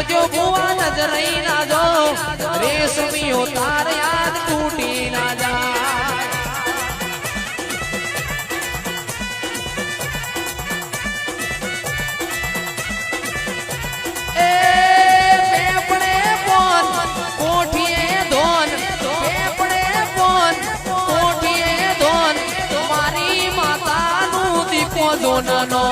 જોજો ભુવા નજરઈ ના જો રેશમીઓ તાર યાદ તૂટી ના જાય એ પેપડે બોન કોઠીએ ધોન પેપડે બોન કોઠીએ ધોન મારી માતાનું દીપો જોનનો